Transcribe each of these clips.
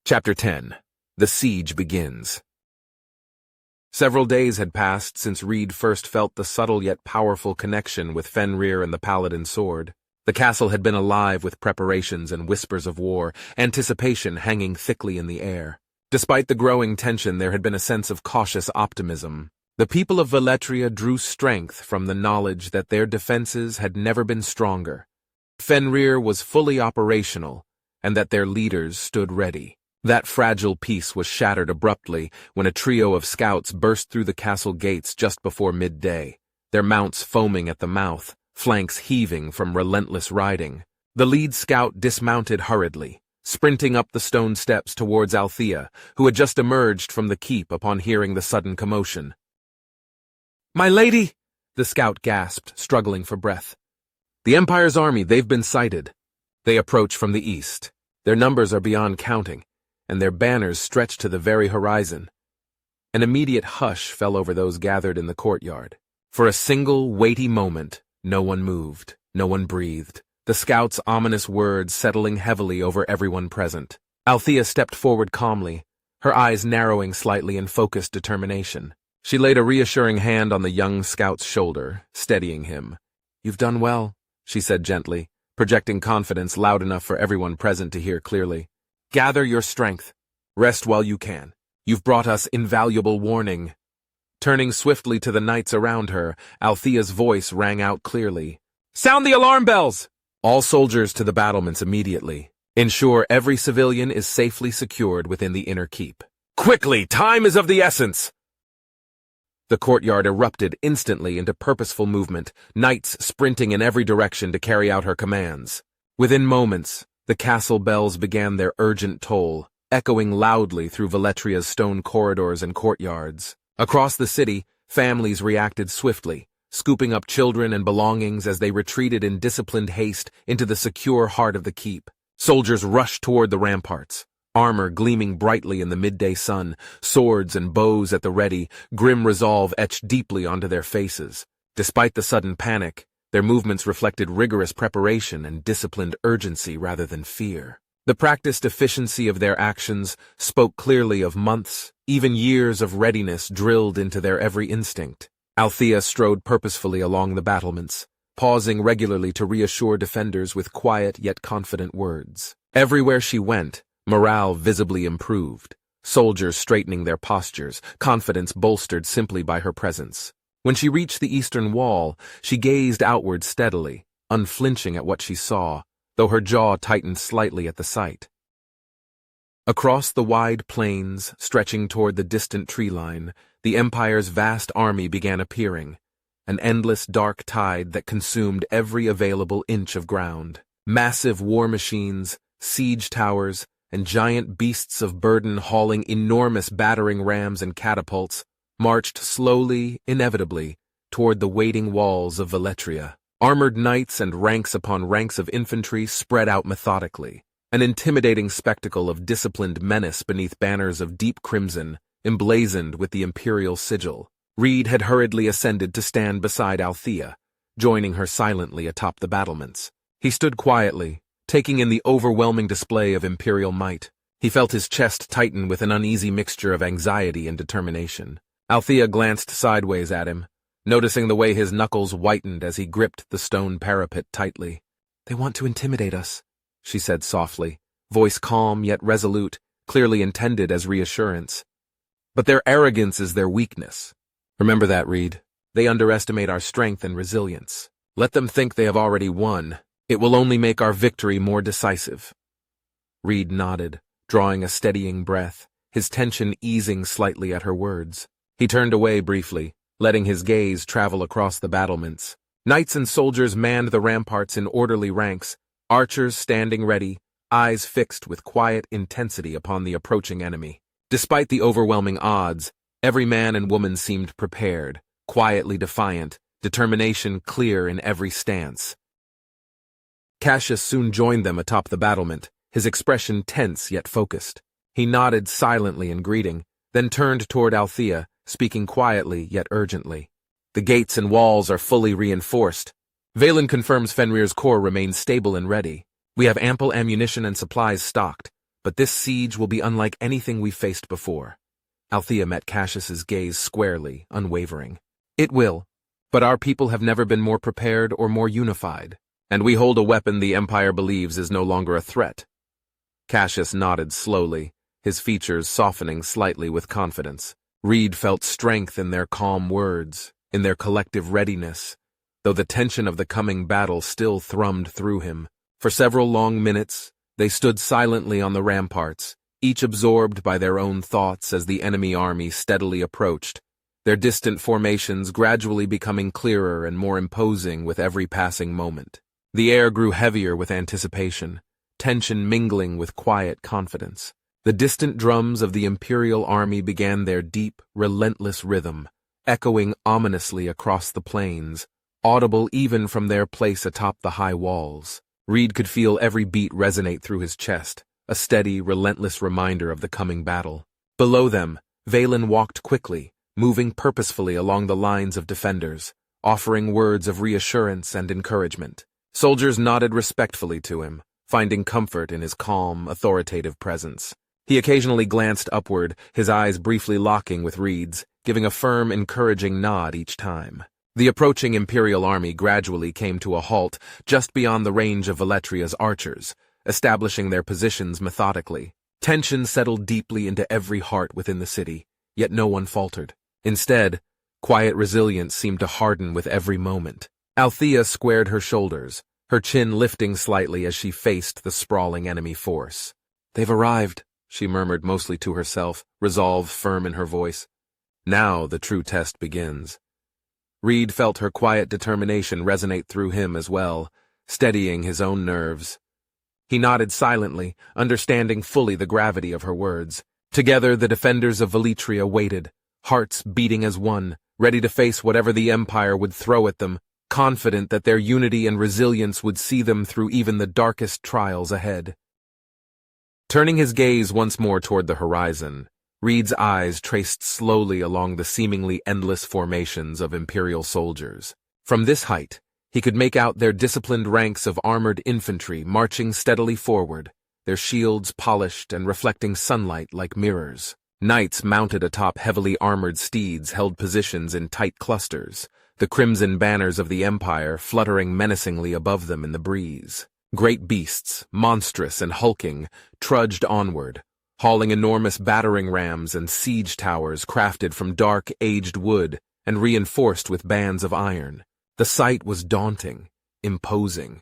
Chapter 10. The Siege Begins. Several days had passed since Reid first felt the subtle yet powerful connection with Fenrir and the Paladin sword. The castle had been alive with preparations and whispers of war, anticipation hanging thickly in the air. Despite the growing tension, there had been a sense of cautious optimism. The people of Veletria drew strength from the knowledge that their defenses had never been stronger. Fenrir was fully operational, and that their leaders stood ready. That fragile peace was shattered abruptly when a trio of scouts burst through the castle gates just before midday, their mounts foaming at the mouth, flanks heaving from relentless riding. The lead scout dismounted hurriedly, sprinting up the stone steps towards Althea, who had just emerged from the keep upon hearing the sudden commotion. "My lady!" the scout gasped, struggling for breath. "The Empire's army, they've been sighted. They approach from the east. Their numbers are beyond counting, and their banners stretch to the very horizon." An immediate hush fell over those gathered in the courtyard. For a single, weighty moment, no one moved, no one breathed, the scout's ominous words settling heavily over everyone present. Althea stepped forward calmly, her eyes narrowing slightly in focused determination. She laid a reassuring hand on the young scout's shoulder, steadying him. "You've done well," she said gently, projecting confidence loud enough for everyone present to hear clearly. "Gather your strength. Rest while you can. You've brought us invaluable warning." Turning swiftly to the knights around her, Althea's voice rang out clearly. "Sound the alarm bells! All soldiers to the battlements immediately. Ensure every civilian is safely secured within the inner keep. Quickly, time is of the essence!" The courtyard erupted instantly into purposeful movement, knights sprinting in every direction to carry out her commands. Within moments, the castle bells began their urgent toll, echoing loudly through Veletria's stone corridors and courtyards. Across the city, families reacted swiftly, scooping up children and belongings as they retreated in disciplined haste into the secure heart of the keep. Soldiers rushed toward the ramparts, armor gleaming brightly in the midday sun, swords and bows at the ready, grim resolve etched deeply onto their faces. Despite the sudden panic, their movements reflected rigorous preparation and disciplined urgency rather than fear. The practiced efficiency of their actions spoke clearly of months, even years of readiness drilled into their every instinct. Althea strode purposefully along the battlements, pausing regularly to reassure defenders with quiet yet confident words. Everywhere she went, morale visibly improved, soldiers straightening their postures, confidence bolstered simply by her presence. When she reached the eastern wall, she gazed outward steadily, unflinching at what she saw, though her jaw tightened slightly at the sight. Across the wide plains, stretching toward the distant tree line, the Empire's vast army began appearing, an endless dark tide that consumed every available inch of ground. Massive war machines, siege towers, and giant beasts of burden hauling enormous battering rams and catapults marched slowly, inevitably, toward the waiting walls of Veletria. Armored knights and ranks upon ranks of infantry spread out methodically, an intimidating spectacle of disciplined menace beneath banners of deep crimson, emblazoned with the imperial sigil. Reid had hurriedly ascended to stand beside Althea, joining her silently atop the battlements. He stood quietly, taking in the overwhelming display of imperial might. He felt his chest tighten with an uneasy mixture of anxiety and determination. Althea glanced sideways at him, noticing the way his knuckles whitened as he gripped the stone parapet tightly. "They want to intimidate us," she said softly, voice calm yet resolute, clearly intended as reassurance. "But their arrogance is their weakness. Remember that, Reid. They underestimate our strength and resilience. Let them think they have already won. It will only make our victory more decisive." Reid nodded, drawing a steadying breath, his tension easing slightly at her words. He turned away briefly, letting his gaze travel across the battlements. Knights and soldiers manned the ramparts in orderly ranks, archers standing ready, eyes fixed with quiet intensity upon the approaching enemy. Despite the overwhelming odds, every man and woman seemed prepared, quietly defiant, determination clear in every stance. Cassius soon joined them atop the battlement, his expression tense yet focused. He nodded silently in greeting, then turned toward Althea, speaking quietly yet urgently. "The gates and walls are fully reinforced. Valen confirms Fenrir's corps remains stable and ready. We have ample ammunition and supplies stocked, but this siege will be unlike anything we've faced before. Althea met Cassius's gaze squarely, unwavering. It will, but our people have never been more prepared or more unified, and we hold a weapon the Empire believes is no longer a threat. Cassius nodded slowly, his features softening slightly with confidence. Reid felt strength in their calm words, in their collective readiness, though the tension of the coming battle still thrummed through him. For several long minutes, they stood silently on the ramparts, each absorbed by their own thoughts as the enemy army steadily approached, their distant formations gradually becoming clearer and more imposing with every passing moment. The air grew heavier with anticipation, tension mingling with quiet confidence. The distant drums of the Imperial army began their deep, relentless rhythm, echoing ominously across the plains, audible even from their place atop the high walls. Reid could feel every beat resonate through his chest, a steady, relentless reminder of the coming battle. Below them, Valen walked quickly, moving purposefully along the lines of defenders, offering words of reassurance and encouragement. Soldiers nodded respectfully to him, finding comfort in his calm, authoritative presence. He occasionally glanced upward, his eyes briefly locking with Reid's, giving a firm, encouraging nod each time. The approaching Imperial army gradually came to a halt just beyond the range of Veletria's archers, establishing their positions methodically. Tension settled deeply into every heart within the city, yet no one faltered. Instead, quiet resilience seemed to harden with every moment. Althea squared her shoulders, her chin lifting slightly as she faced the sprawling enemy force. "They've arrived," she murmured mostly to herself, resolve firm in her voice. Now the true test begins. Reid felt her quiet determination resonate through him as well, steadying his own nerves. He nodded silently, understanding fully the gravity of her words. Together the defenders of Veletria waited, hearts beating as one, ready to face whatever the Empire would throw at them, confident that their unity and resilience would see them through even the darkest trials ahead. Turning his gaze once more toward the horizon, Reid's eyes traced slowly along the seemingly endless formations of Imperial soldiers. From this height, he could make out their disciplined ranks of armored infantry marching steadily forward, their shields polished and reflecting sunlight like mirrors. Knights mounted atop heavily armored steeds held positions in tight clusters, the crimson banners of the Empire fluttering menacingly above them in the breeze. Great beasts, monstrous and hulking, trudged onward, hauling enormous battering rams and siege towers crafted from dark, aged wood and reinforced with bands of iron. The sight was daunting, imposing.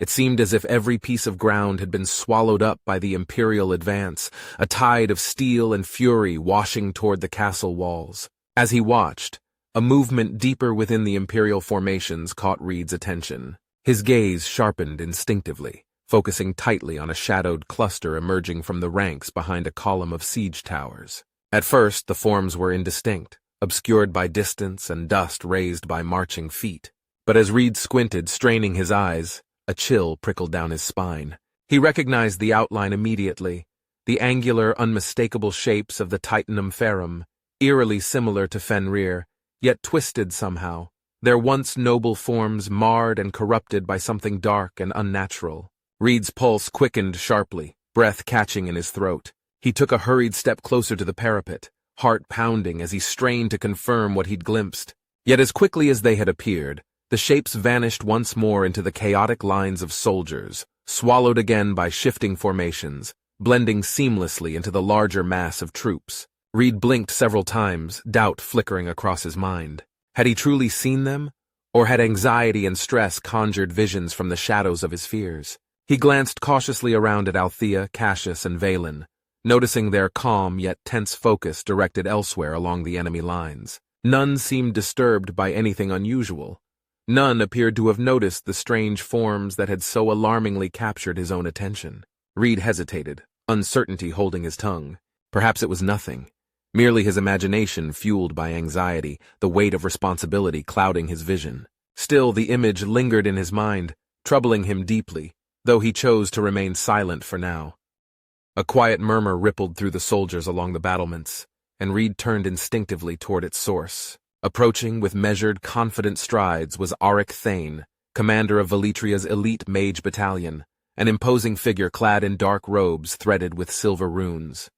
It seemed as if every piece of ground had been swallowed up by the Imperial advance, a tide of steel and fury washing toward the castle walls. As he watched, a movement deeper within the Imperial formations caught Reid's attention. His gaze sharpened instinctively, focusing tightly on a shadowed cluster emerging from the ranks behind a column of siege towers. At first, the forms were indistinct, obscured by distance and dust raised by marching feet. But as Reid squinted, straining his eyes, a chill prickled down his spine. He recognized the outline immediately, the angular, unmistakable shapes of the Titanum Ferrum, eerily similar to Fenrir, yet twisted somehow, their once noble forms marred and corrupted by something dark and unnatural. Reid's pulse quickened sharply, breath catching in his throat. He took a hurried step closer to the parapet, heart pounding as he strained to confirm what he'd glimpsed. Yet as quickly as they had appeared, the shapes vanished once more into the chaotic lines of soldiers, swallowed again by shifting formations, blending seamlessly into the larger mass of troops. Reid blinked several times, doubt flickering across his mind. Had he truly seen them, or had anxiety and stress conjured visions from the shadows of his fears? He glanced cautiously around at Althea, Cassius, and Valen, noticing their calm yet tense focus directed elsewhere along the enemy lines. None seemed disturbed by anything unusual. None appeared to have noticed the strange forms that had so alarmingly captured his own attention. Reid hesitated, uncertainty holding his tongue. Perhaps it was nothing, merely his imagination fueled by anxiety, the weight of responsibility clouding his vision. Still, the image lingered in his mind, troubling him deeply, though he chose to remain silent for now. A quiet murmur rippled through the soldiers along the battlements, and Reid turned instinctively toward its source. Approaching with measured, confident strides was Auric Thane, commander of Veletria's elite mage battalion, an imposing figure clad in dark robes threaded with silver runes.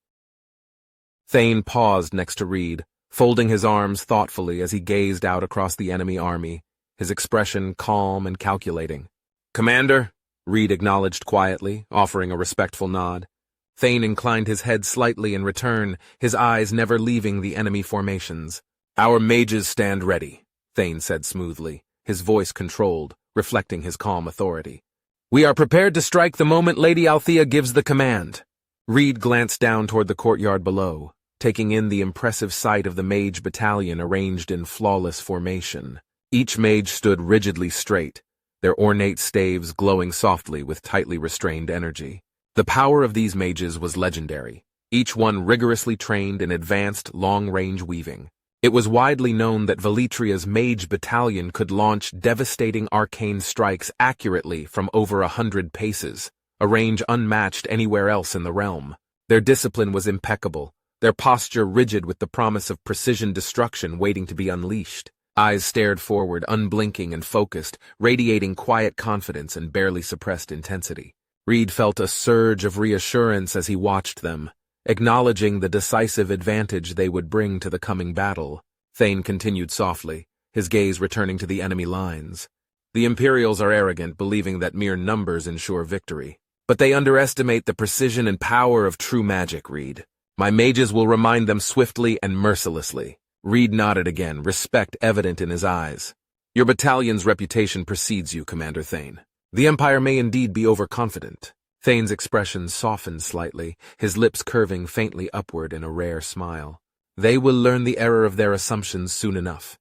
Thane paused next to Reid, folding his arms thoughtfully as he gazed out across the enemy army, his expression calm and calculating. "Commander," Reid acknowledged quietly, offering a respectful nod. Thane inclined his head slightly in return, his eyes never leaving the enemy formations. "Our mages stand ready," Thane said smoothly, his voice controlled, reflecting his calm authority. "We are prepared to strike the moment Lady Althea gives the command." Reid glanced down toward the courtyard below, taking in the impressive sight of the mage battalion arranged in flawless formation. Each mage stood rigidly straight, their ornate staves glowing softly with tightly restrained energy. The power of these mages was legendary, each one rigorously trained in advanced long-range weaving. It was widely known that Veletria's mage battalion could launch devastating arcane strikes accurately from over 100 paces, a range unmatched anywhere else in the realm. Their discipline was impeccable, their posture rigid with the promise of precision destruction waiting to be unleashed. Eyes stared forward, unblinking and focused, radiating quiet confidence and barely suppressed intensity. Reid felt a surge of reassurance as he watched them, acknowledging the decisive advantage they would bring to the coming battle. Thane continued softly, his gaze returning to the enemy lines. "The Imperials are arrogant, believing that mere numbers ensure victory. But they underestimate the precision and power of true magic, Reid. My mages will remind them swiftly and mercilessly." Reid nodded again, respect evident in his eyes. "Your battalion's reputation precedes you, Commander Thane. The Empire may indeed be overconfident." Thane's expression softened slightly, his lips curving faintly upward in a rare smile. "They will learn the error of their assumptions soon enough."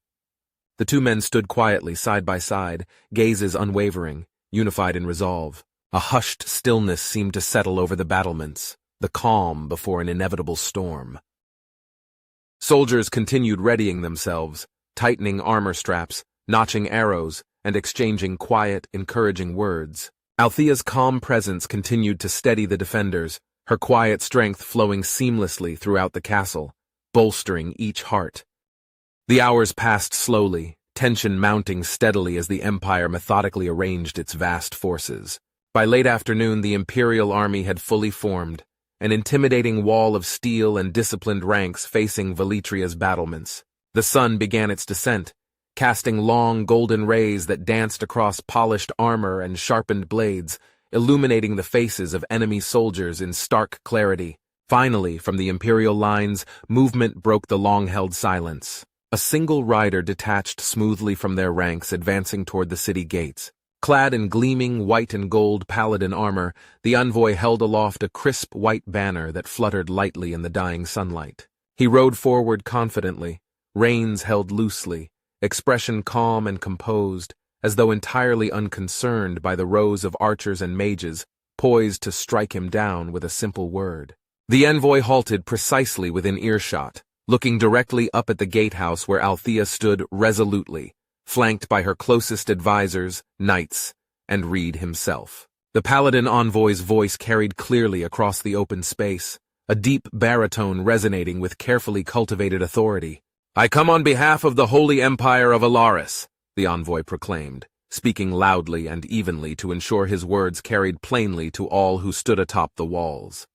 The two men stood quietly side by side, gazes unwavering, unified in resolve. A hushed stillness seemed to settle over the battlements, the calm before an inevitable storm. Soldiers continued readying themselves, tightening armor straps, notching arrows, and exchanging quiet, encouraging words. Althea's calm presence continued to steady the defenders, her quiet strength flowing seamlessly throughout the castle, bolstering each heart. The hours passed slowly, tension mounting steadily as the Empire methodically arranged its vast forces. By late afternoon, the Imperial army had fully formed, an intimidating wall of steel and disciplined ranks facing Veletria's battlements. The sun began its descent, casting long golden rays that danced across polished armor and sharpened blades, illuminating the faces of enemy soldiers in stark clarity. Finally, from the Imperial lines, movement broke the long-held silence. A single rider detached smoothly from their ranks, advancing toward the city gates. Clad in gleaming white and gold paladin armor, the envoy held aloft a crisp white banner that fluttered lightly in the dying sunlight. He rode forward confidently, reins held loosely, expression calm and composed, as though entirely unconcerned by the rows of archers and mages, poised to strike him down with a simple word. The envoy halted precisely within earshot, looking directly up at the gatehouse where Althea stood resolutely, flanked by her closest advisors, knights, and Reid himself. The paladin envoy's voice carried clearly across the open space, a deep baritone resonating with carefully cultivated authority. "I come on behalf of the Holy Empire of Alaris," the envoy proclaimed, speaking loudly and evenly to ensure his words carried plainly to all who stood atop the walls.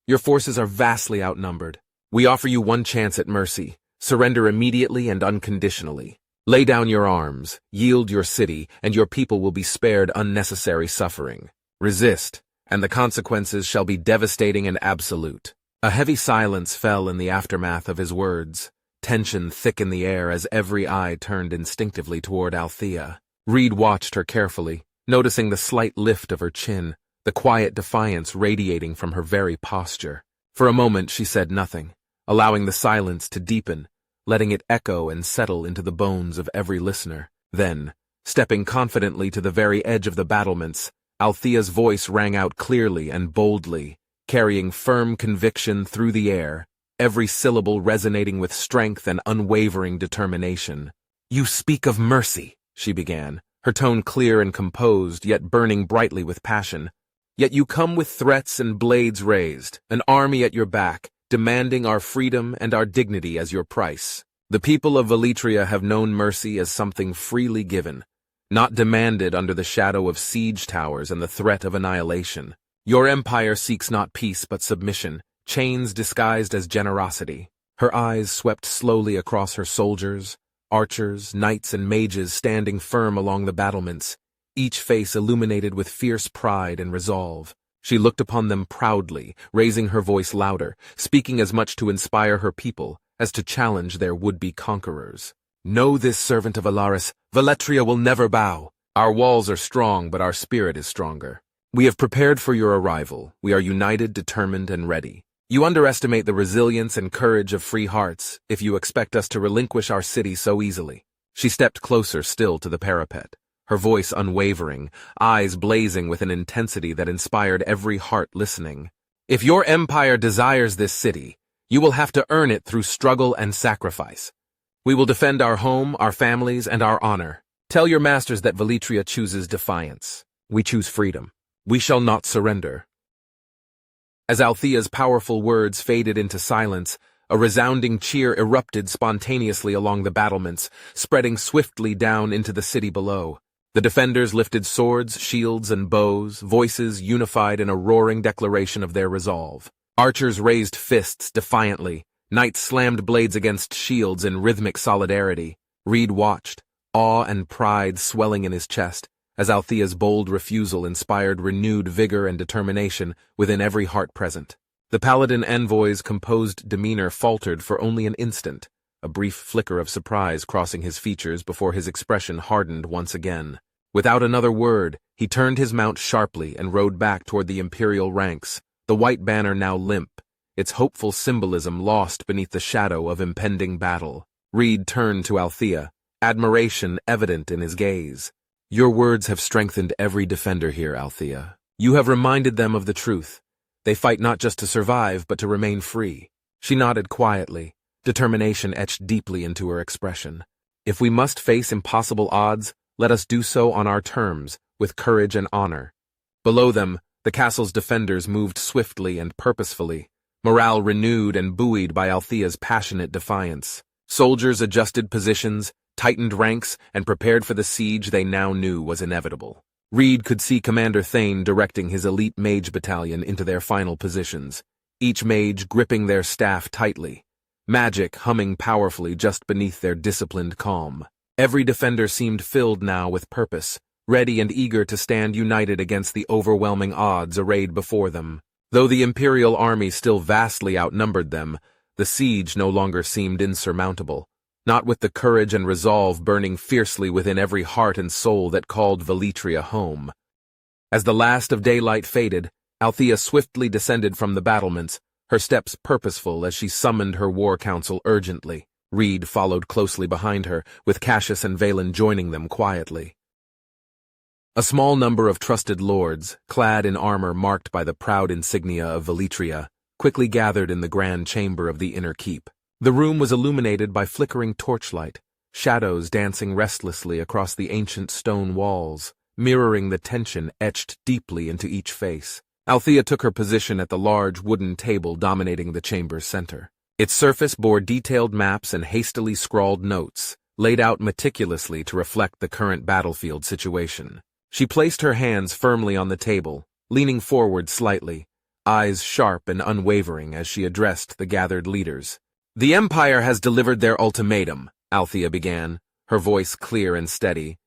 "Your forces are vastly outnumbered. We offer you one chance at mercy. Surrender immediately and unconditionally. Lay down your arms, yield your city, and your people will be spared unnecessary suffering. Resist, and the consequences shall be devastating and absolute." A heavy silence fell in the aftermath of his words, tension thick in the air as every eye turned instinctively toward Althea. Reid watched her carefully, noticing the slight lift of her chin, the quiet defiance radiating from her very posture. For a moment she said nothing, allowing the silence to deepen, letting it echo and settle into the bones of every listener. Then, stepping confidently to the very edge of the battlements, Althea's voice rang out clearly and boldly, carrying firm conviction through the air, every syllable resonating with strength and unwavering determination. "You speak of mercy," she began, her tone clear and composed, yet burning brightly with passion. "Yet you come with threats and blades raised, an army at your back, demanding our freedom and our dignity as your price. The people of Veletria have known mercy as something freely given, not demanded under the shadow of siege towers and the threat of annihilation. Your empire seeks not peace but submission, chains disguised as generosity. Her eyes swept slowly across her soldiers, archers, knights, and mages standing firm along the battlements, each face illuminated with fierce pride and resolve. She looked upon them proudly, raising her voice louder, speaking as much to inspire her people as to challenge their would-be conquerors. Know this, servant of Alaris, Veletria will never bow. Our walls are strong, but our spirit is stronger. We have prepared for your arrival. We are united, determined, and ready. You underestimate the resilience and courage of free hearts if you expect us to relinquish our city so easily. She stepped closer still to the parapet, her voice unwavering, eyes blazing with an intensity that inspired every heart listening. If your empire desires this city, you will have to earn it through struggle and sacrifice. We will defend our home, our families, and our honor. Tell your masters that Veletria chooses defiance. We choose freedom. We shall not surrender. As Althea's powerful words faded into silence, a resounding cheer erupted spontaneously along the battlements, spreading swiftly down into the city below. The defenders lifted swords, shields, and bows, voices unified in a roaring declaration of their resolve. Archers raised fists defiantly. Knights slammed blades against shields in rhythmic solidarity. Reid watched, awe and pride swelling in his chest, as Althea's bold refusal inspired renewed vigor and determination within every heart present. The paladin envoy's composed demeanor faltered for only an instant, a brief flicker of surprise crossing his features before his expression hardened once again. Without another word, he turned his mount sharply and rode back toward the imperial ranks, the white banner now limp, its hopeful symbolism lost beneath the shadow of impending battle. Reid turned to Althea, admiration evident in his gaze. Your words have strengthened every defender here, Althea. You have reminded them of the truth. They fight not just to survive, but to remain free. She nodded quietly, determination etched deeply into her expression. If we must face impossible odds, let us do so on our terms, with courage and honor. Below them, the castle's defenders moved swiftly and purposefully, morale renewed and buoyed by Althea's passionate defiance. Soldiers adjusted positions, tightened ranks, and prepared for the siege they now knew was inevitable. Reid could see Commander Thane directing his elite mage battalion into their final positions, each mage gripping their staff tightly, magic humming powerfully just beneath their disciplined calm. Every defender seemed filled now with purpose, ready and eager to stand united against the overwhelming odds arrayed before them. Though the Imperial army still vastly outnumbered them, the siege no longer seemed insurmountable, not with the courage and resolve burning fiercely within every heart and soul that called Veletria home. As the last of daylight faded, Althea swiftly descended from the battlements, her steps purposeful as she summoned her war council urgently. Reid followed closely behind her, with Cassius and Valen joining them quietly. A small number of trusted lords, clad in armor marked by the proud insignia of Veletria, quickly gathered in the grand chamber of the inner keep. The room was illuminated by flickering torchlight, shadows dancing restlessly across the ancient stone walls, mirroring the tension etched deeply into each face. Althea took her position at the large wooden table dominating the chamber's center. Its surface bore detailed maps and hastily scrawled notes, laid out meticulously to reflect the current battlefield situation. She placed her hands firmly on the table, leaning forward slightly, eyes sharp and unwavering as she addressed the gathered leaders. The Empire has delivered their ultimatum, Althea began, her voice clear and steady.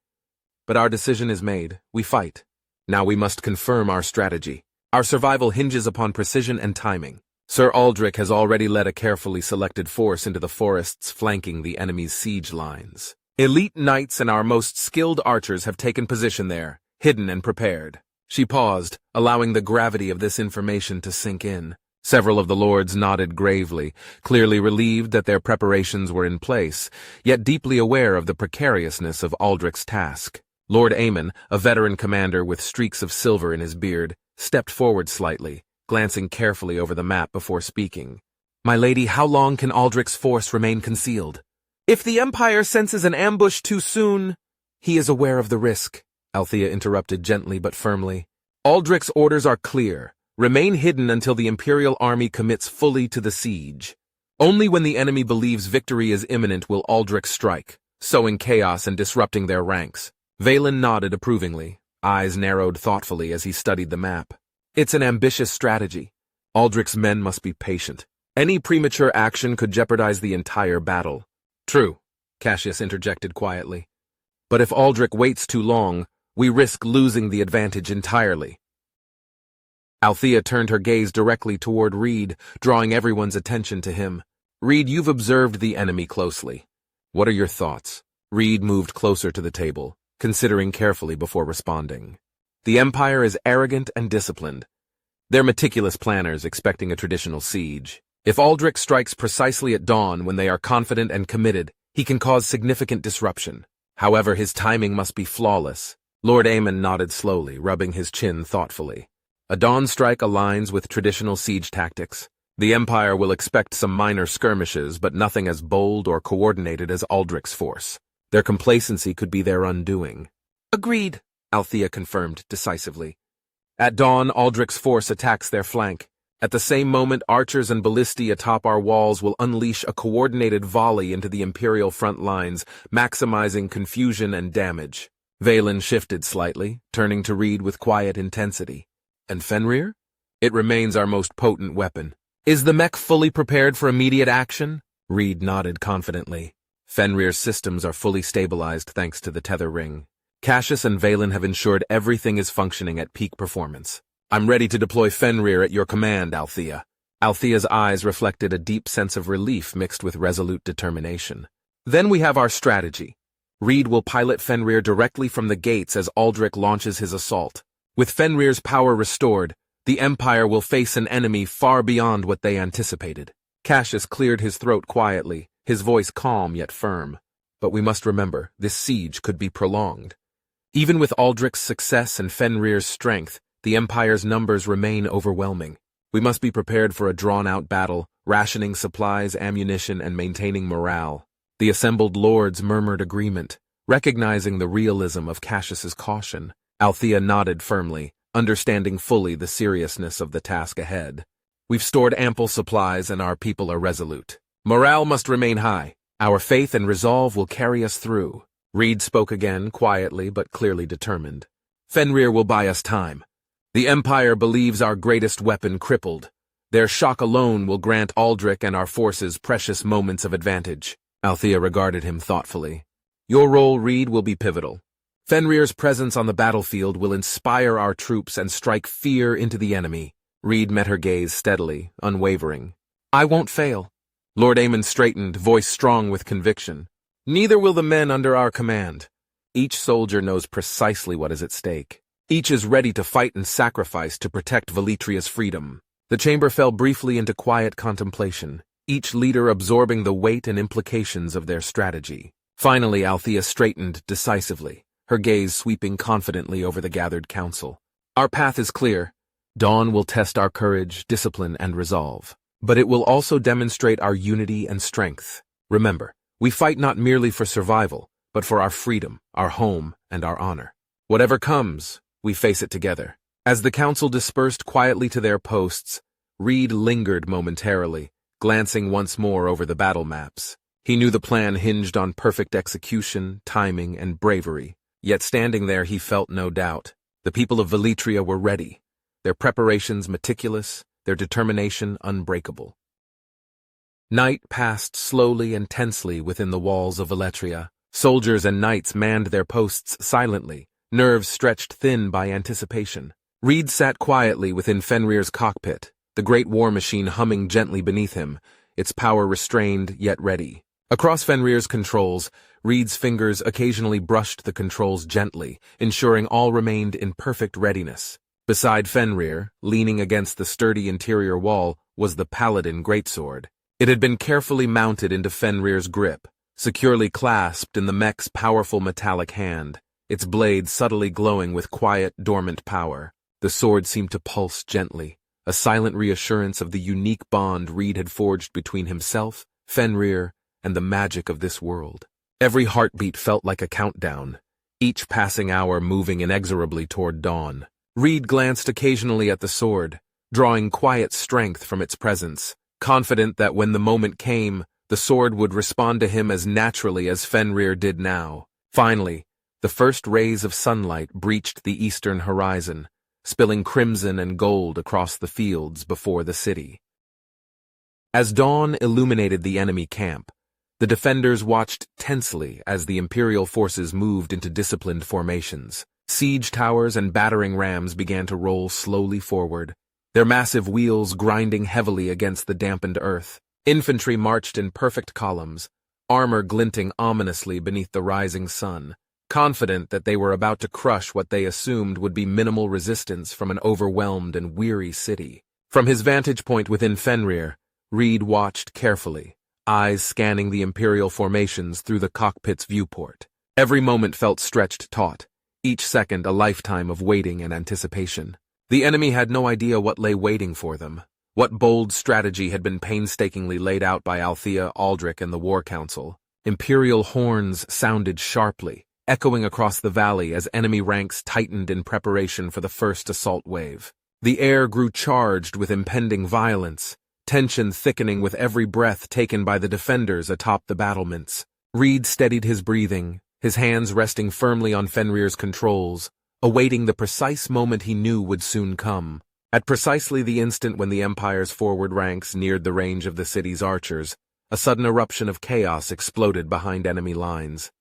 But our decision is made. We fight. Now we must confirm our strategy. Our survival hinges upon precision and timing. Sir Aldrich has already led a carefully selected force into the forests flanking the enemy's siege lines. Elite knights and our most skilled archers have taken position there, hidden and prepared. She paused, allowing the gravity of this information to sink in. Several of the lords nodded gravely, clearly relieved that their preparations were in place, yet deeply aware of the precariousness of Aldrich's task. Lord Aemon, a veteran commander with streaks of silver in his beard, stepped forward slightly, glancing carefully over the map before speaking. My lady, how long can Aldrich's force remain concealed? If the Empire senses an ambush too soon, he is aware of the risk, Althea interrupted gently but firmly. Aldrich's orders are clear. Remain hidden until the Imperial army commits fully to the siege. Only when the enemy believes victory is imminent will Aldrich strike, sowing chaos and disrupting their ranks. Valen nodded approvingly, eyes narrowed thoughtfully as he studied the map. It's an ambitious strategy. Aldrich's men must be patient. Any premature action could jeopardize the entire battle. True, Cassius interjected quietly. But if Aldrich waits too long, we risk losing the advantage entirely. Althea turned her gaze directly toward Reid, drawing everyone's attention to him. Reid, you've observed the enemy closely. What are your thoughts? Reid moved closer to the table, considering carefully before responding. The Empire is arrogant and disciplined. They're meticulous planners expecting a traditional siege. If Aldrich strikes precisely at dawn when they are confident and committed, he can cause significant disruption. However, his timing must be flawless. Lord Aemon nodded slowly, rubbing his chin thoughtfully. A dawn strike aligns with traditional siege tactics. The Empire will expect some minor skirmishes, but nothing as bold or coordinated as Aldrich's force. Their complacency could be their undoing. Agreed, Althea confirmed decisively. At dawn, Aldrich's force attacks their flank. At the same moment, archers and ballistae atop our walls will unleash a coordinated volley into the Imperial front lines, maximizing confusion and damage. Valen shifted slightly, turning to Reid with quiet intensity. And Fenrir? It remains our most potent weapon. Is the mech fully prepared for immediate action? Reid nodded confidently. Fenrir's systems are fully stabilized thanks to the tether ring. Cassius and Valen have ensured everything is functioning at peak performance. I'm ready to deploy Fenrir at your command, Althea. Althea's eyes reflected a deep sense of relief mixed with resolute determination. Then we have our strategy. Reid will pilot Fenrir directly from the gates as Aldrich launches his assault. With Fenrir's power restored, the Empire will face an enemy far beyond what they anticipated. Cassius cleared his throat quietly, his voice calm yet firm. But we must remember, this siege could be prolonged. Even with Aldrich's success and Fenrir's strength, the Empire's numbers remain overwhelming. We must be prepared for a drawn-out battle, rationing supplies, ammunition, and maintaining morale. The assembled lords murmured agreement, recognizing the realism of Cassius's caution. Althea nodded firmly, understanding fully the seriousness of the task ahead. We've stored ample supplies and our people are resolute. Morale must remain high. Our faith and resolve will carry us through. Reid spoke again, quietly but clearly determined. Fenrir will buy us time. The Empire believes our greatest weapon crippled. Their shock alone will grant Aldrich and our forces precious moments of advantage. Althea regarded him thoughtfully. Your role, Reid, will be pivotal. Fenrir's presence on the battlefield will inspire our troops and strike fear into the enemy. Reid met her gaze steadily, unwavering. I won't fail. Lord Aemon straightened, voice strong with conviction. Neither will the men under our command. Each soldier knows precisely what is at stake. Each is ready to fight and sacrifice to protect Veletria's freedom. The chamber fell briefly into quiet contemplation, each leader absorbing the weight and implications of their strategy. Finally, Althea straightened decisively, her gaze sweeping confidently over the gathered council. Our path is clear. Dawn will test our courage, discipline, and resolve. But it will also demonstrate our unity and strength. Remember, we fight not merely for survival, but for our freedom, our home, and our honor. Whatever comes, we face it together. As the council dispersed quietly to their posts, Reid lingered momentarily, glancing once more over the battle maps. He knew the plan hinged on perfect execution, timing, and bravery. Yet standing there he felt no doubt. The people of Veletria were ready, their preparations meticulous, their determination unbreakable. Night passed slowly and tensely within the walls of Veletria. Soldiers and knights manned their posts silently, nerves stretched thin by anticipation. Reid sat quietly within Fenrir's cockpit, the great war machine humming gently beneath him, its power restrained yet ready. Across Fenrir's controls, Reid's fingers occasionally brushed the controls gently, ensuring all remained in perfect readiness. Beside Fenrir, leaning against the sturdy interior wall, was the Paladin greatsword. It had been carefully mounted into Fenrir's grip, securely clasped in the mech's powerful metallic hand, its blade subtly glowing with quiet, dormant power. The sword seemed to pulse gently, a silent reassurance of the unique bond Reid had forged between himself, Fenrir, and the magic of this world. Every heartbeat felt like a countdown, each passing hour moving inexorably toward dawn. Reid glanced occasionally at the sword, drawing quiet strength from its presence, confident that when the moment came, the sword would respond to him as naturally as Fenrir did now. Finally, The first rays of sunlight breached the eastern horizon, spilling crimson and gold across the fields before the city. As dawn illuminated the enemy camp, the defenders watched tensely as the Imperial forces moved into disciplined formations. Siege towers and battering rams began to roll slowly forward, their massive wheels grinding heavily against the dampened earth. Infantry marched in perfect columns, armor glinting ominously beneath the rising sun, confident that they were about to crush what they assumed would be minimal resistance from an overwhelmed and weary city. From his vantage point within Fenrir, Reid watched carefully, eyes scanning the Imperial formations through the cockpit's viewport. Every moment felt stretched taut, each second a lifetime of waiting and anticipation. The enemy had no idea what lay waiting for them, what bold strategy had been painstakingly laid out by Althea, Aldrich, and the War Council. Imperial horns sounded sharply, echoing across the valley as enemy ranks tightened in preparation for the first assault wave. The air grew charged with impending violence, tension thickening with every breath taken by the defenders atop the battlements. Reid steadied his breathing, his hands resting firmly on Fenrir's controls, awaiting the precise moment he knew would soon come. At precisely the instant when the Empire's forward ranks neared the range of the city's archers, a sudden eruption of chaos exploded behind enemy lines.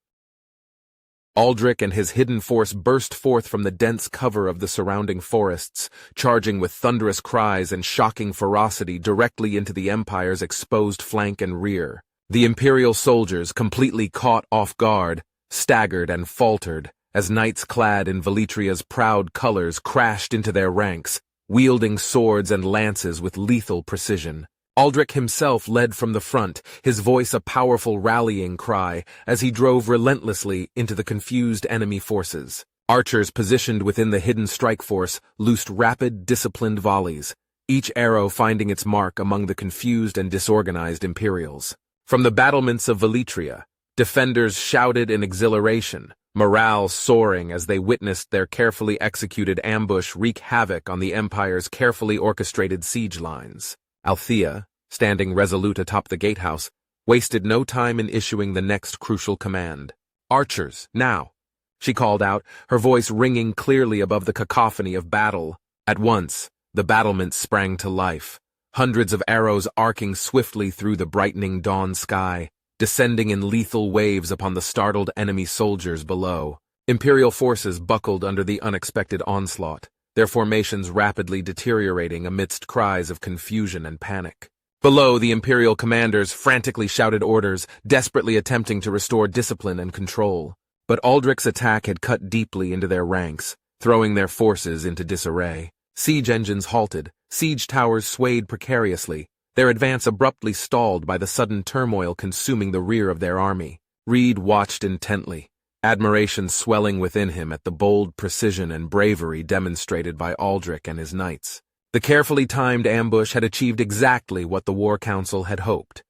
Aldrich and his hidden force burst forth from the dense cover of the surrounding forests, charging with thunderous cries and shocking ferocity directly into the Empire's exposed flank and rear. The Imperial soldiers, completely caught off guard, staggered and faltered as knights clad in Veletria's proud colors crashed into their ranks, wielding swords and lances with lethal precision. Aldrich himself led from the front, his voice a powerful rallying cry as he drove relentlessly into the confused enemy forces. Archers positioned within the hidden strike force loosed rapid, disciplined volleys, each arrow finding its mark among the confused and disorganized Imperials. From the battlements of Veletria, defenders shouted in exhilaration, morale soaring as they witnessed their carefully executed ambush wreak havoc on the Empire's carefully orchestrated siege lines. Althea, standing resolute atop the gatehouse, wasted no time in issuing the next crucial command. "Archers, now!" she called out, her voice ringing clearly above the cacophony of battle. At once, the battlements sprang to life, hundreds of arrows arcing swiftly through the brightening dawn sky, descending in lethal waves upon the startled enemy soldiers below. Imperial forces buckled under the unexpected onslaught, their formations rapidly deteriorating amidst cries of confusion and panic. Below, the Imperial commanders frantically shouted orders, desperately attempting to restore discipline and control. But Aldrich's attack had cut deeply into their ranks, throwing their forces into disarray. Siege engines halted, siege towers swayed precariously, their advance abruptly stalled by the sudden turmoil consuming the rear of their army. Reid watched intently, admiration swelling within him at the bold precision and bravery demonstrated by Aldrich and his knights. The carefully timed ambush had achieved exactly what the War Council had hoped: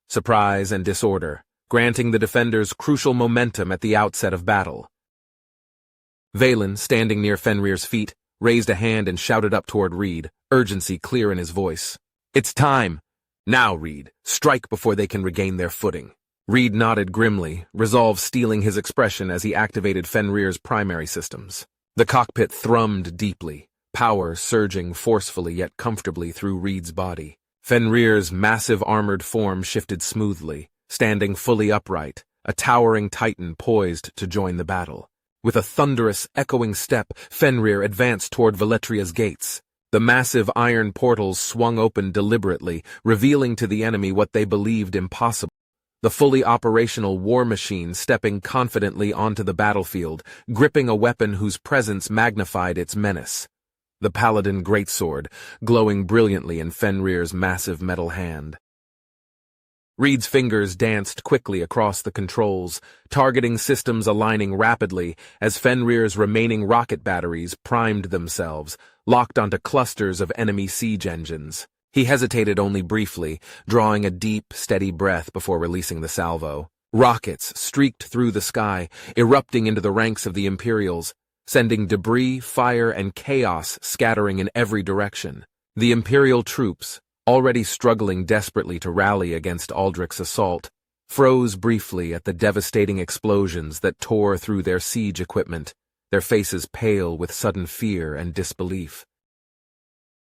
surprise and disorder, granting the defenders crucial momentum at the outset of battle. Valen, standing near Fenrir's feet, raised a hand and shouted up toward Reid, urgency clear in his voice. "It's time! Now, Reid, strike before they can regain their footing." Reid nodded grimly, resolve stealing his expression as he activated Fenrir's primary systems. The cockpit thrummed deeply, power surging forcefully yet comfortably through Reid's body. Fenrir's massive armored form shifted smoothly, standing fully upright, a towering titan poised to join the battle. With a thunderous, echoing step, Fenrir advanced toward Veletria's gates. The massive iron portals swung open deliberately, revealing to the enemy what they believed impossible. The fully operational war machine stepping confidently onto the battlefield, gripping a weapon whose presence magnified its menace. The Paladin greatsword, glowing brilliantly in Fenrir's massive metal hand. Reid's fingers danced quickly across the controls, targeting systems aligning rapidly as Fenrir's remaining rocket batteries primed themselves, locked onto clusters of enemy siege engines. He hesitated only briefly, drawing a deep, steady breath before releasing the salvo. Rockets streaked through the sky, erupting into the ranks of the Imperials, sending debris, fire, and chaos scattering in every direction. The Imperial troops, already struggling desperately to rally against Aldrich's assault, froze briefly at the devastating explosions that tore through their siege equipment, their faces pale with sudden fear and disbelief.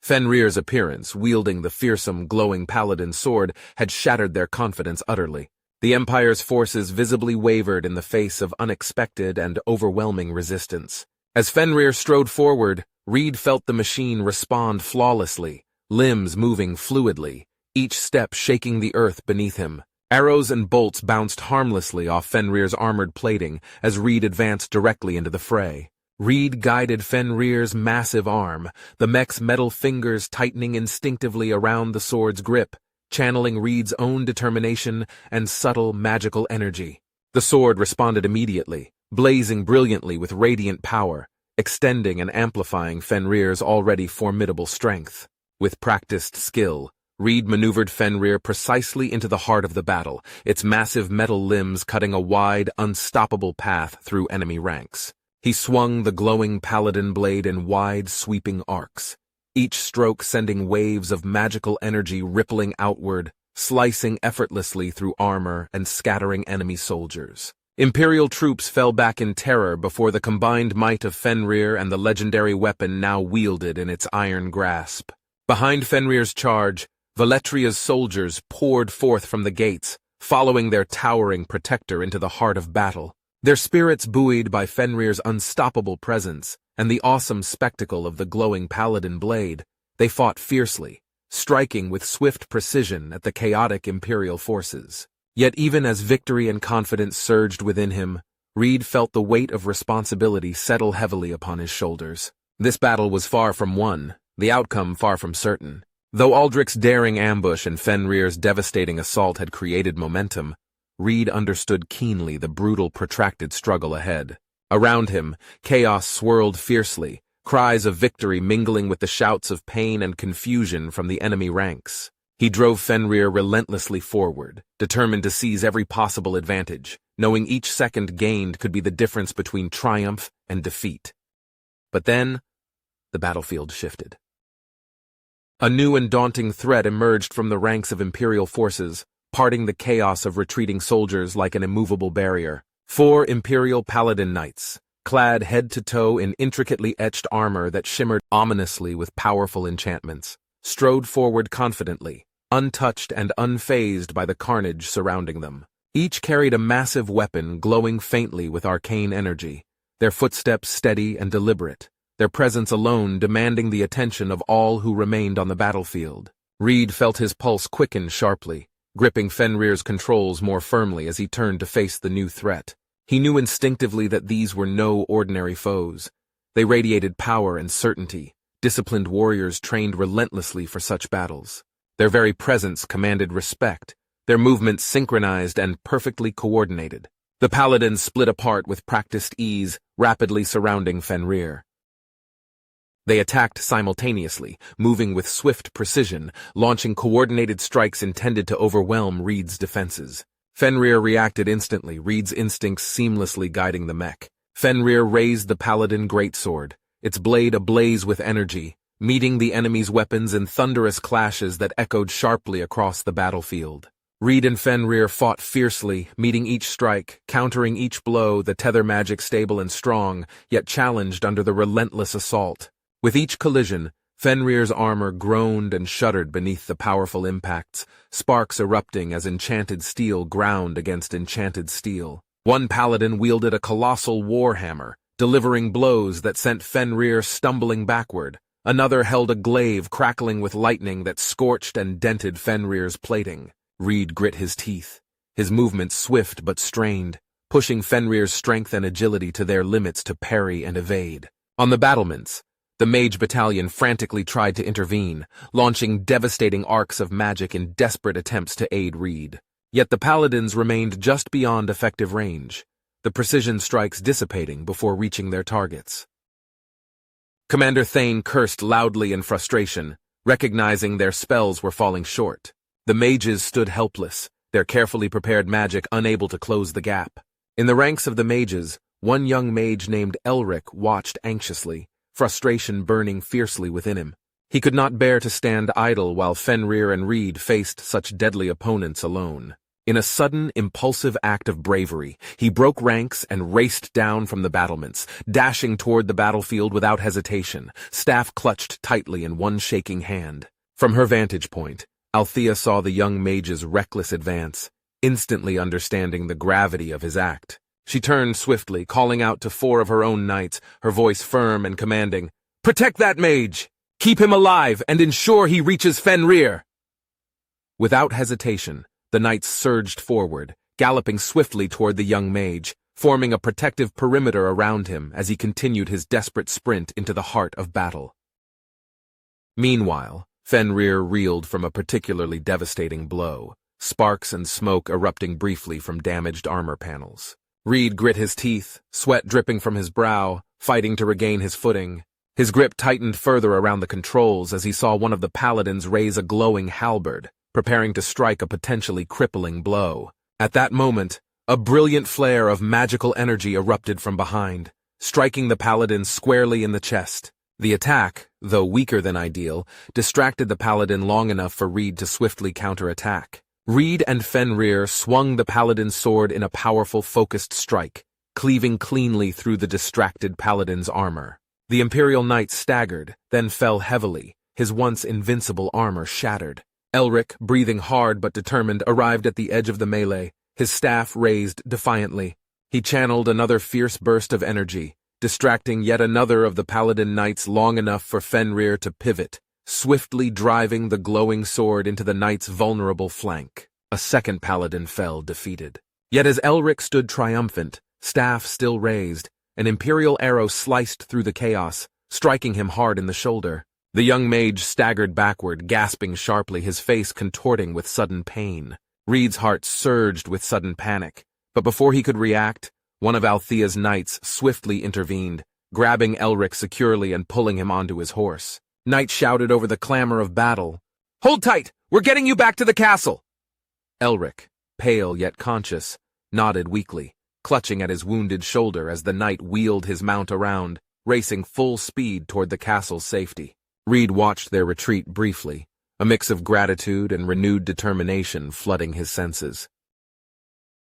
Fenrir's appearance, wielding the fearsome, glowing paladin sword, had shattered their confidence utterly. The Empire's forces visibly wavered in the face of unexpected and overwhelming resistance. As Fenrir strode forward, Reid felt the machine respond flawlessly, limbs moving fluidly, each step shaking the earth beneath him. Arrows and bolts bounced harmlessly off Fenrir's armored plating as Reid advanced directly into the fray. Reid guided Fenrir's massive arm, the mech's metal fingers tightening instinctively around the sword's grip, channeling Reid's own determination and subtle magical energy. The sword responded immediately, blazing brilliantly with radiant power, extending and amplifying Fenrir's already formidable strength. With practiced skill, Reid maneuvered Fenrir precisely into the heart of the battle, its massive metal limbs cutting a wide, unstoppable path through enemy ranks. He swung the glowing paladin blade in wide, sweeping arcs, each stroke sending waves of magical energy rippling outward, slicing effortlessly through armor and scattering enemy soldiers. Imperial troops fell back in terror before the combined might of Fenrir and the legendary weapon now wielded in its iron grasp. Behind Fenrir's charge, Veletria's soldiers poured forth from the gates, following their towering protector into the heart of battle. Their spirits buoyed by Fenrir's unstoppable presence and the awesome spectacle of the glowing paladin blade, they fought fiercely, striking with swift precision at the chaotic Imperial forces. Yet even as victory and confidence surged within him, Reid felt the weight of responsibility settle heavily upon his shoulders. This battle was far from won, the outcome far from certain. Though Aldrich's daring ambush and Fenrir's devastating assault had created momentum, Reid understood keenly the brutal, protracted struggle ahead. Around him, chaos swirled fiercely, cries of victory mingling with the shouts of pain and confusion from the enemy ranks. He drove Fenrir relentlessly forward, determined to seize every possible advantage, knowing each second gained could be the difference between triumph and defeat. But then, the battlefield shifted. A new and daunting threat emerged from the ranks of Imperial forces, parting the chaos of retreating soldiers like an immovable barrier. 4 Imperial Paladin Knights, clad head to toe in intricately etched armor that shimmered ominously with powerful enchantments, strode forward confidently, untouched and unfazed by the carnage surrounding them. Each carried a massive weapon glowing faintly with arcane energy, their footsteps steady and deliberate, their presence alone demanding the attention of all who remained on the battlefield. Reid felt his pulse quicken sharply, gripping Fenrir's controls more firmly as he turned to face the new threat. He knew instinctively that these were no ordinary foes. They radiated power and certainty, disciplined warriors trained relentlessly for such battles. Their very presence commanded respect, their movements synchronized and perfectly coordinated. The paladins split apart with practiced ease, rapidly surrounding Fenrir. They attacked simultaneously, moving with swift precision, launching coordinated strikes intended to overwhelm Reid's defenses. Fenrir reacted instantly, Reid's instincts seamlessly guiding the mech. Fenrir raised the paladin greatsword, its blade ablaze with energy, meeting the enemy's weapons in thunderous clashes that echoed sharply across the battlefield. Reid and Fenrir fought fiercely, meeting each strike, countering each blow, the tether magic stable and strong, yet challenged under the relentless assault. With each collision, Fenrir's armor groaned and shuddered beneath the powerful impacts, sparks erupting as enchanted steel ground against enchanted steel. One paladin wielded a colossal warhammer, delivering blows that sent Fenrir stumbling backward. Another held a glaive crackling with lightning that scorched and dented Fenrir's plating. Reid grit his teeth, his movements swift but strained, pushing Fenrir's strength and agility to their limits to parry and evade. On the battlements, the mage battalion frantically tried to intervene, launching devastating arcs of magic in desperate attempts to aid Reid. Yet the paladins remained just beyond effective range, the precision strikes dissipating before reaching their targets. Commander Thane cursed loudly in frustration, recognizing their spells were falling short. The mages stood helpless, their carefully prepared magic unable to close the gap. In the ranks of the mages, one young mage named Elric watched anxiously, frustration burning fiercely within him. He could not bear to stand idle while Fenrir and Reid faced such deadly opponents alone. In a sudden, impulsive act of bravery, he broke ranks and raced down from the battlements, dashing toward the battlefield without hesitation, staff clutched tightly in one shaking hand. From her vantage point, Althea saw the young mage's reckless advance, instantly understanding the gravity of his act. She turned swiftly, calling out to 4 of her own knights, her voice firm and commanding, "Protect that mage! Keep him alive and ensure he reaches Fenrir!" Without hesitation, the knights surged forward, galloping swiftly toward the young mage, forming a protective perimeter around him as he continued his desperate sprint into the heart of battle. Meanwhile, Fenrir reeled from a particularly devastating blow, sparks and smoke erupting briefly from damaged armor panels. Reid grit his teeth, sweat dripping from his brow, fighting to regain his footing. His grip tightened further around the controls as he saw one of the paladins raise a glowing halberd, preparing to strike a potentially crippling blow. At that moment, a brilliant flare of magical energy erupted from behind, striking the paladin squarely in the chest. The attack, though weaker than ideal, distracted the paladin long enough for Reid to swiftly counterattack. Reid and Fenrir swung the paladin's sword in a powerful, focused strike, cleaving cleanly through the distracted paladin's armor. The Imperial Knight staggered, then fell heavily, his once invincible armor shattered. Elric, breathing hard but determined, arrived at the edge of the melee, his staff raised defiantly. He channeled another fierce burst of energy, distracting yet another of the paladin knights long enough for Fenrir to pivot, swiftly driving the glowing sword into the knight's vulnerable flank. A second paladin fell defeated. Yet as Elric stood triumphant, staff still raised, an imperial arrow sliced through the chaos, striking him hard in the shoulder. The young mage staggered backward, gasping sharply, his face contorting with sudden pain. Reid's heart surged with sudden panic, but before he could react, one of Althea's knights swiftly intervened, grabbing Elric securely and pulling him onto his horse. Knight shouted over the clamor of battle, "Hold tight! We're getting you back to the castle!" Elric, pale yet conscious, nodded weakly, clutching at his wounded shoulder as the knight wheeled his mount around, racing full speed toward the castle's safety. Reid watched their retreat briefly, a mix of gratitude and renewed determination flooding his senses.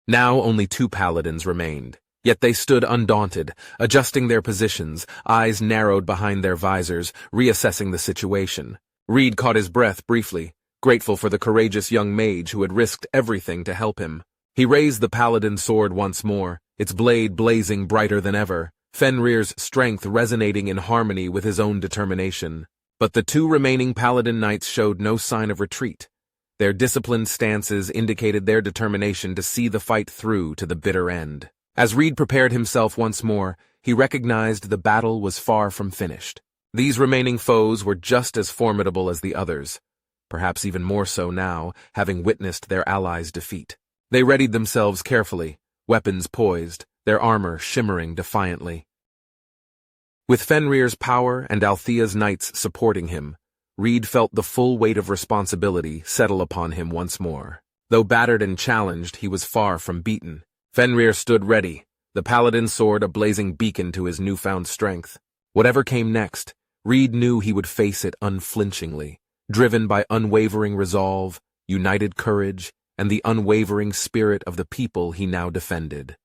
Now only 2 paladins remained, yet they stood undaunted, adjusting their positions, eyes narrowed behind their visors, reassessing the situation. Reid caught his breath briefly, grateful for the courageous young mage who had risked everything to help him. He raised the paladin's sword once more, its blade blazing brighter than ever, Fenrir's strength resonating in harmony with his own determination. But the 2 remaining paladin knights showed no sign of retreat. Their disciplined stances indicated their determination to see the fight through to the bitter end. As Reid prepared himself once more, he recognized the battle was far from finished. These remaining foes were just as formidable as the others, perhaps even more so now, having witnessed their allies' defeat. They readied themselves carefully, weapons poised, their armor shimmering defiantly. With Fenrir's power and Althea's knights supporting him, Reid felt the full weight of responsibility settle upon him once more. Though battered and challenged, he was far from beaten. Fenrir stood ready, the paladin's sword a blazing beacon to his newfound strength. Whatever came next, Reid knew he would face it unflinchingly, driven by unwavering resolve, united courage, and the unwavering spirit of the people he now defended.